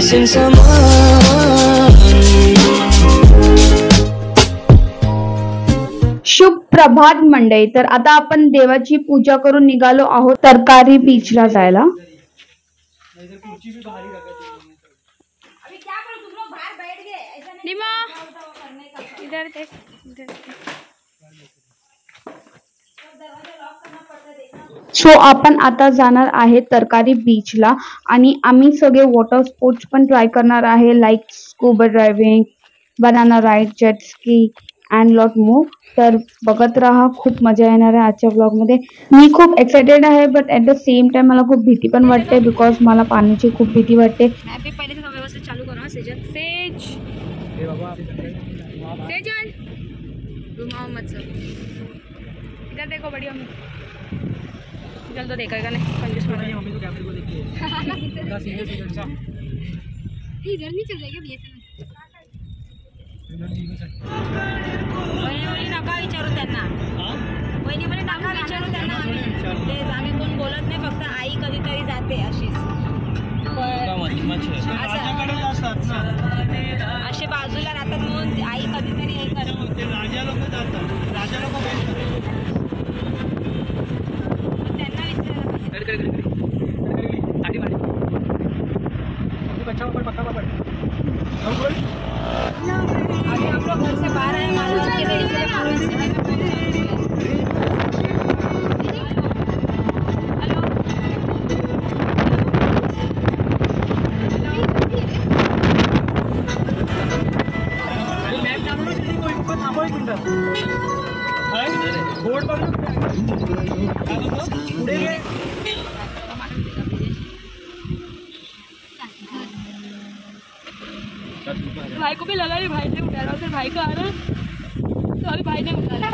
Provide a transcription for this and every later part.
missing someone. शुभ प्रभात मंडळी. तर आता आपण देवाची पूजा करून निघालो आहोत तरकारी बीचला जायला. सो आपण आता जाणार आहे तरकारी बीचला आणि आम्ही सगळे वॉटर स्पोर्ट्स पण ट्राय करणार आहे, like scuba driving, banana ride, jet ski and lot more. तर बघत राहा, खूप मजा येणार आहे आजच्या ब्लॉग मध्ये. मी खूप एक्साइटेड आहे, but at the same time मला खूप भीती पण वाटते, बिकॉज मला पाण्याची खूप भीती वाटते. पहिले से व्यवस्थित चालू करो. सेजल सेज सेजल घुमाओ मत सब. इधर देखो बड़ी मम्मी. चल तो देखेगा नहीं कंजूस मम्मी को कैमरे को देखिए. इधर नहीं चल जाएगा बीएसएनएल. वहिनी नका विचारू त्यांना. वहिनी म्हणे नका विचारू त्यांना. आम्ही कोण बोलत नाही, फक्त आई कधीतरी जाते अशीच. असे बाजूला राहतात म्हणून आई कधीतरी हे करते. राजा लोक जातात, राजा लोक त्यांना अभी हम लोग घर से बाहर आए मालूम के लिए इसलिए मालूम से मैंने भाई को भी लगा नहीं, भाई ने उठाया फिर भाई का आ रहा तो अभी भाई ने उठाया.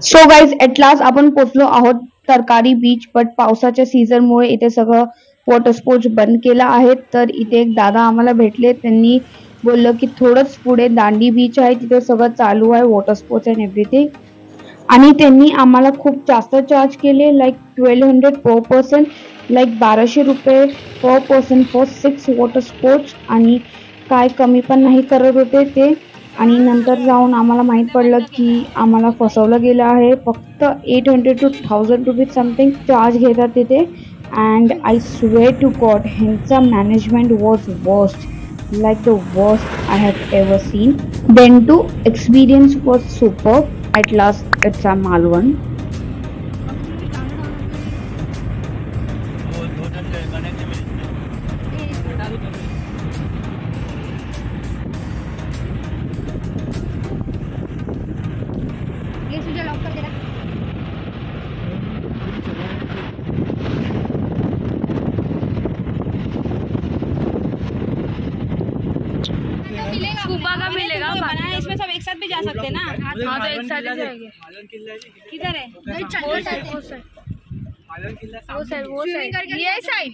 सो गाइज, एट लास्ट आपण पोहोचलो आहोत तरकारी बीच. बट पावसाच्या सीझन मुळे इथे सगळं वॉटर स्पोर्ट्स बंद केलं आहे. तर इथे एक दादा आम्हाला भेटले. त्यांनी बोललं की थोडंच पुढे दांडी बीच आहे, तिथे सगळं चालू आहे वॉटर स्पोर्ट्स अँड एव्हरीथिंग. आणि त्यांनी आम्हाला खूप जास्त चार्ज केले, लाईक 1200 पर पर्सन, लाईक 1200 रुपये पर पर्सन फॉर 6 वॉटर स्पोर्ट्स. आणि काय कमी पण नाही करत होते ते. आणि नंतर जाऊन आम्हाला माहीत पडलं की आम्हाला फसवलं गेलं आहे. फक्त 800 to 1000 रुपीज समथिंग चार्ज घेतात तिथे. And I swear to God, ह्यांचा management was worst, like the worst I have ever seen. Then too, experience was superb. At last it's a Malwan. ये सुझा लॉक कर देना. स्कूबा का मिलेगा, बनाना इसमें सब एक साथ भी जा सकते हैं ना. हाँ तो एक साथ ही जाएंगे. किधर है? वो साइड ये साइड.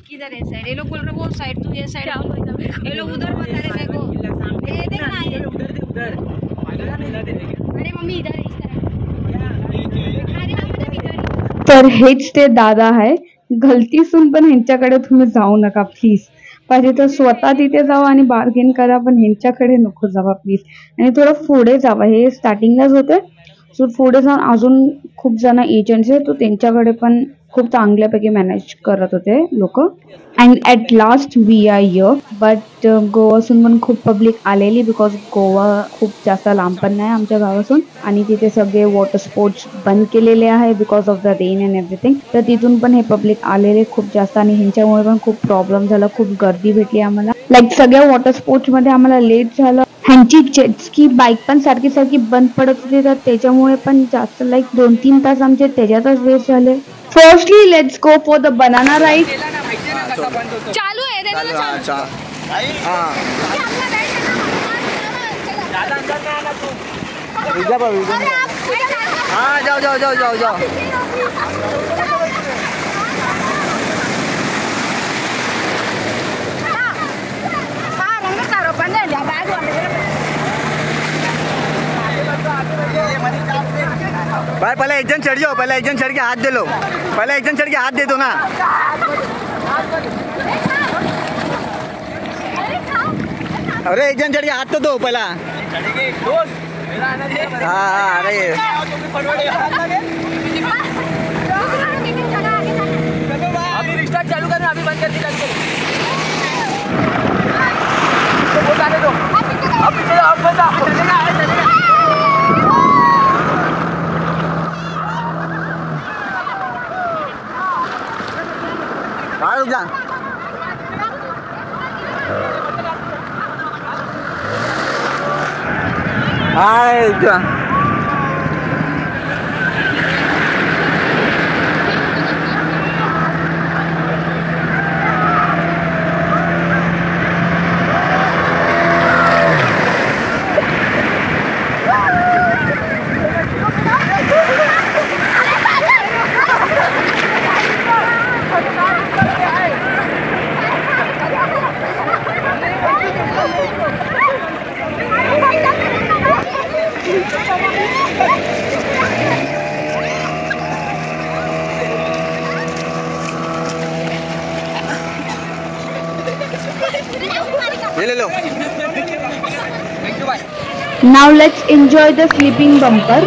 किधर है साइड? ये लोग बोल रहे वो साइड, तू ये साइड. ये लोग उधर बता रहे मेरे को. ये देख ना, ये उधर. अरे मम्मी इधर इस तरह. अरे हम मतलब इधर. तर हेच ते दादा आहे. गलतीसून पण ह्यांच्याकडे तुम्ही जाऊ नका प्लीज. पाहिजे तर स्वतः तिथे जावा आणि बार्गेन करा, पण ह्यांच्याकडे नको जावा प्लीज. आणि थोडं पुढे जावा, हे स्टार्टिंगलाच होते. सो पुढे जाऊन अजून खूप जण एजंट्स आहेत, तो त्यांच्याकडे पण खूप चांगल्यापैकी मॅनेज करत होते लोक. And at last we are here. But गोवासून पण खूप पब्लिक आलेली, बिकॉज गोवा खूप जास्त लांब पण नाही आमच्या गावासून. आणि तिथे सगळे वॉटर स्पोर्ट्स बंद केलेले आहे because of the rain and everything. तर तिथून पण हे पब्लिक आलेले खूप जास्त, आणि ह्यांच्यामुळे पण खूप प्रॉब्लेम झाला, खूप गर्दी भेटली आम्हाला. लाईक सगळ्या वॉटर स्पोर्ट्स मध्ये आम्हाला लेट झालं. ह्यांची जेटस्की बाईक पण सारखी सारखी बंद पडत होती, तर त्याच्यामुळे पण जास्त लाईक 2-3 तास आमचे त्याच्यातच वेस्ट झाले. Firstly let's go for the banana ride. चालू है देना ना. जाओ. भाई पहले एक जन चढ़ जाओ, पहले एक जन चढ़ के हाथ दे लो. पहले एक जन चढ़ के हाथ दे दो ना. अरे एक जन चढ़ के हाथ तो दो पहला। हाँ अरे अभी रिस्टार्ट चालू करना, अभी बंद कर दी चालू करो। वो जाने दो, अब पीछे जाओ, चलेगा चलेगा। हाँ रुक जा। हाँ रुक जा। ये ले लो। Now let's enjoy the sleeping bumper.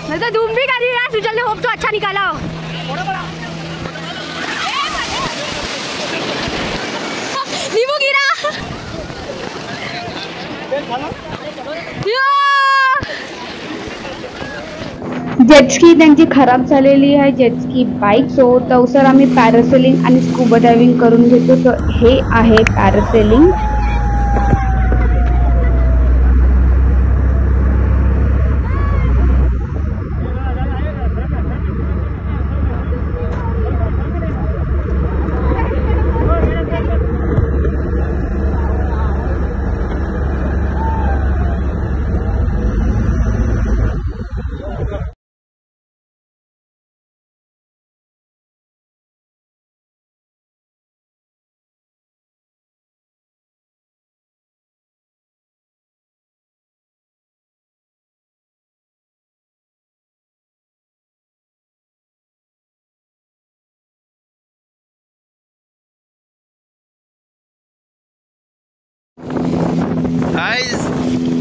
मैं तो धूम भी कर रही है, सुजल ने होप तो अच्छा निकाला हो। नींबू गिरा। जेटस्की त्यांची खराब झालेली आहे, जेटस्की बाईक. सो तवसर आम्ही पॅरासेलिंग आणि स्कूबा डायव्हिंग करून घेतो. तर हे आहे parasailing.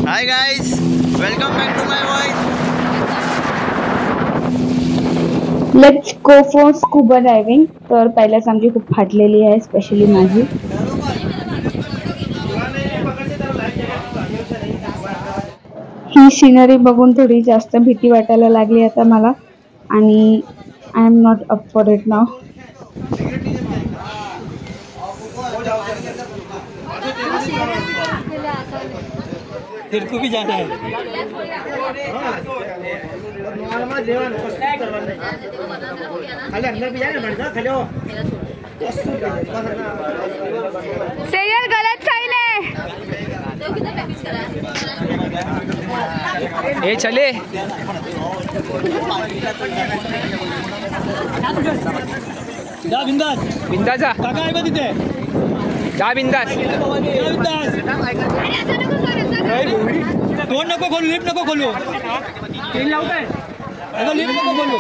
Hi guys, welcome back to my voice. Let's go for scuba diving. तर पहिल्याच आमची खूप फाटलेली आहे, स्पेशली माझी. ही सिनरी बघून थोडी जास्त भीती वाटायला लागली आता मला, आणि I am not up for it now. तेरे को भी जाना है। अंदर भी जाना खाली हो। सेयल गलत साइड है। ए चले जा बिंदास बिंदास जा काका आहे बघ तिथे जा बिंदास बिंदास तोंड नको खोलू लिफ्ट नको खोलू तीन लावत आहे अगं लिफ्ट नको बोलू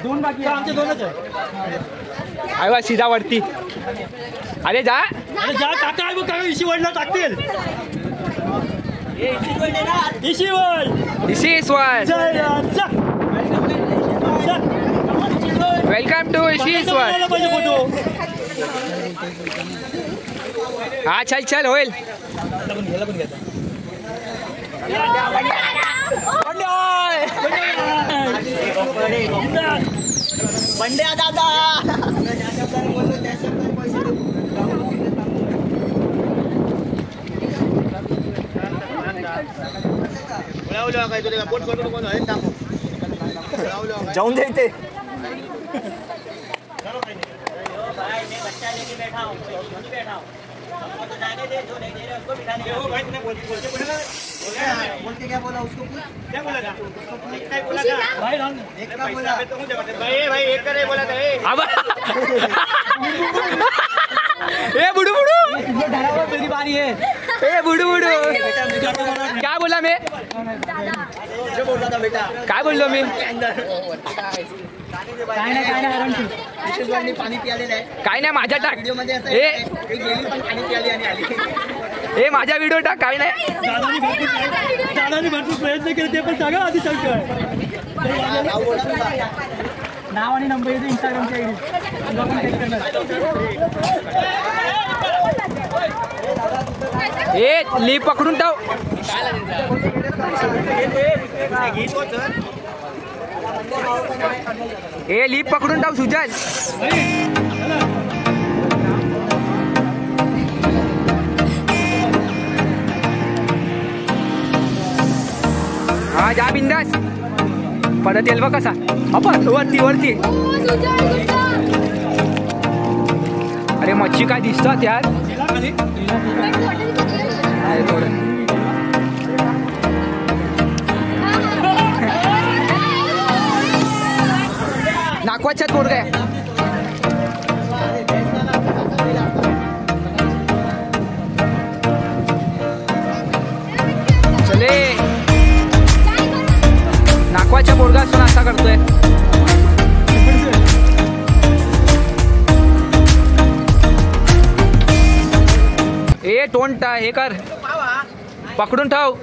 दोन बाकी आमचे दोनच आहे आय सीधा वरती अरे जा टाका आहे बघ इशी वडला टाकतील वेलकम टू इशीश्वर हा चल चल होईल पंड्या दादा जाऊन द्यायचे क्या बोला उसको क्या बोला था भाई एक करे बोला था ए बुडू मेरी बारी है ए बुडू क्या बोला मैं जो बोला था बेटा काय बोललो मी पाणी पियालेलं आहे काय नाही माझ्या टाक व्हिडिओ मध्ये असं ए गेली पण पाणी पियाली आणि आली ए माझ्या व्हिडिओ टाक काय नाही दादानी भरपूर प्रयत्न केले ते पण सांगा आधी सांगतोय नाव आणि नंबर येतो इंस्टाग्रामच्या आयडी ए लिप पकडून टाव ए लिप पकडून टाव सुजल हा जा बिंदास परत येईल बघ कसा आपण वरती अरे मच्छी काय दिसतात यार नाकवाच्यात पोरग आहे चले नाकवाच्या पोरगा असून असा करतोय ए तोंड हे कर पकडून ठेव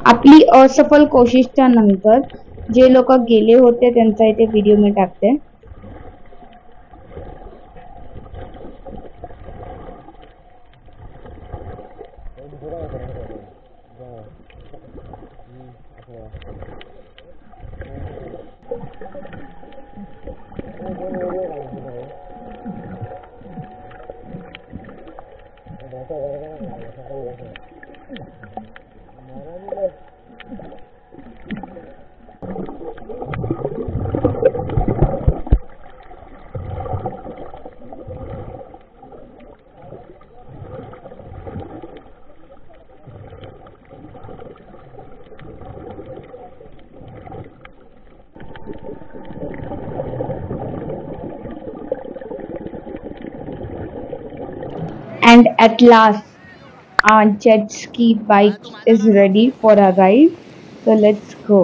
आपली असफल कोशिशच्या नंतर जे लोक गेले होते त्यांचा इथे व्हिडिओ मी टाकते. And at last, our jet ski bike is ready for a ride. So let's go.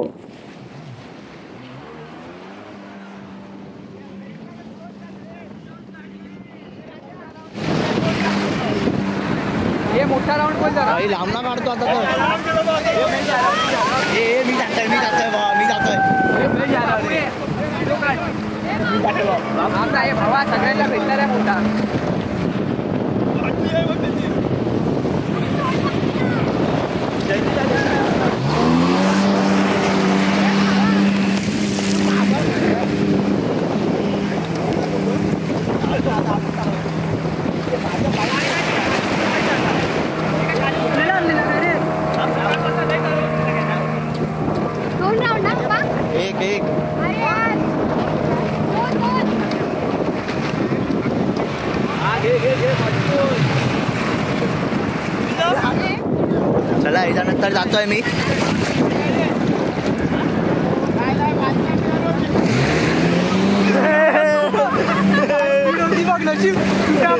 हे मोठा राऊंड बोल जरा लांबना काढतो आता मी जातोय आमचा हे भावा सगळ्यांना भेटणार आहे मोठा दोन राऊंड ना एक अरे यार चला याच्यानंतर जातोय मी.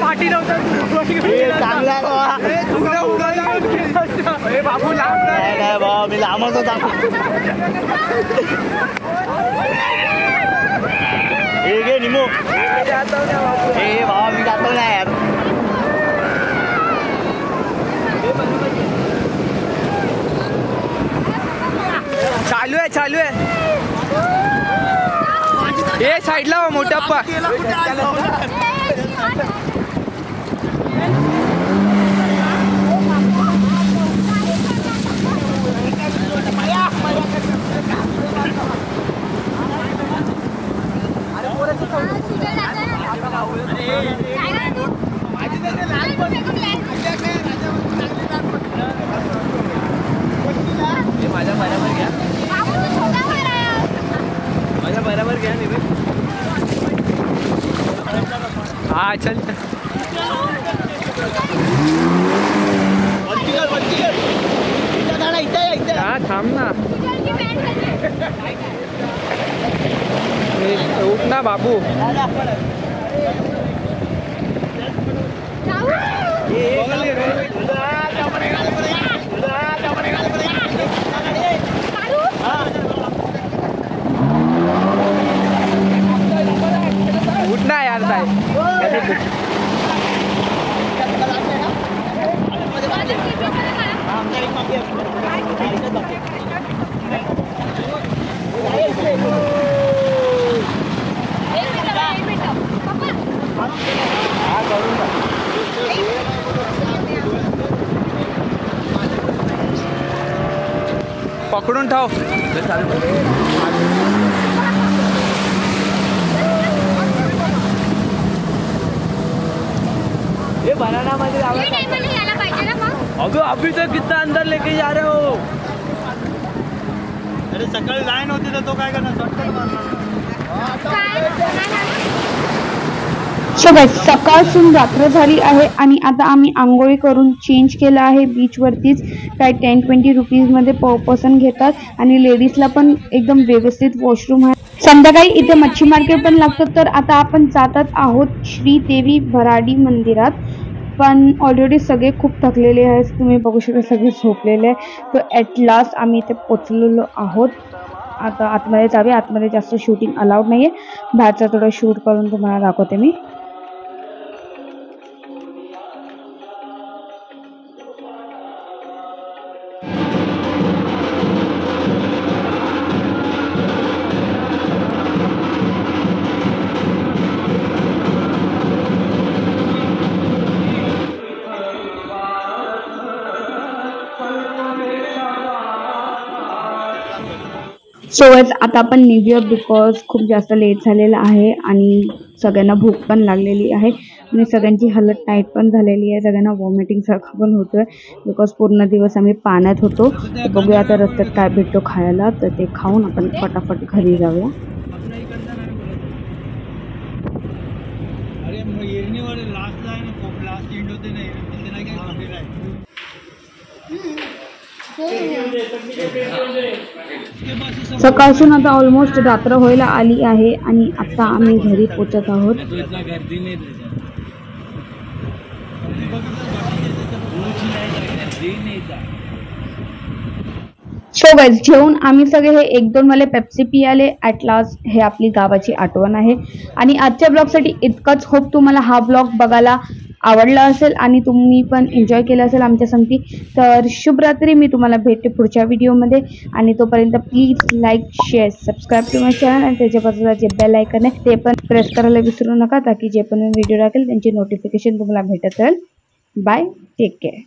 पाठी नव्हता बाबू काय बाबा मी लांबच होता. हे घे निमो. हे बाबा मी जातो ना यार. चालू आहे हे साईडला मोठा अप्पा. माझ्या बरोबर घ्या नाही. हा चल हा थांब ना. उठ ना बाबू. उठ ना यार ताई. पकडून ठेव. ये बनाना मध्ये अभी अभी तक कितना अंदर लेके जा रहे हो. अरे सकाळी लाईन होती तर तो काय करणार शॉर्टकट मारणार. सो गाइस सकाळसून रात्र झाली आहे आणि आता आम्ही आंघोळी करून चेंज केलं आहे बीचवरतीच. काय 10-20 रुपीजमध्ये पर पर्सन घेतात आणि लेडीजला पण एकदम व्यवस्थित वॉशरूम आहे. संध्याकाळी इथे मच्छी मार्केट पण लागतं. तर आता आपण जातात आहोत श्रीदेवी भराडी मंदिरात. पण ऑलरेडी सगळे खूप थकलेले आहेत. तुम्ही बघू शकता सगळे झोपलेले आहे. तर ॲट लास्ट आम्ही इथे पोचलेलो आहोत. आता आतमध्ये जावे. आतमध्ये जास्त शूटिंग अलाउड नाही आहे. बाहेरचं थोडं शूट करून तुम्हाला दाखवते मी. सो आता आपण निघूया बिकॉज खूप जास्त लेट झालेला आहे आणि सगळ्यांना भूक पण लागलेली आहे आणि सगळ्यांची हालत टाईट पण झालेली आहे. सगळ्यांना वॉमिटिंग सारखं पण होतोय बिकॉज पूर्ण दिवस आम्ही पाण्यात होतो. तर बघूया आता रस्त्यात काय भेटतो खायला. तर ते खाऊन आपण फटाफट घरी जाऊया. सकाळसून आता ऑलमोस्ट रात्र व्हायला आली आहे आणि आता आम्ही घरी पोचत आहोत. सो गाइस जेवून आम्ही सगळे हे 1-2 वाले पेप्सी पियाले. ॲट लास्ट हे आपली गावाची आठवण आहे. आणि आजच्या ब्लॉगसाठी इतकंच. होप तुम्हाला हा ब्लॉग बघायला आवडला असेल आणि तुम्ही पण एन्जॉय केलं असेल आमच्या संगती. तर शुभरात्री. मी तुम्हाला भेटते पुढच्या व्हिडिओमध्ये आणि तोपर्यंत please like share subscribe to my channel आणि त्याच्या बाजूला जे बेल आयकन आहे ते पण प्रेस करायला विसरू नका ताकी जे पण व्हिडिओ टाकेल त्यांची नोटिफिकेशन तुम्हाला भेटत राहील. बाय. Take care.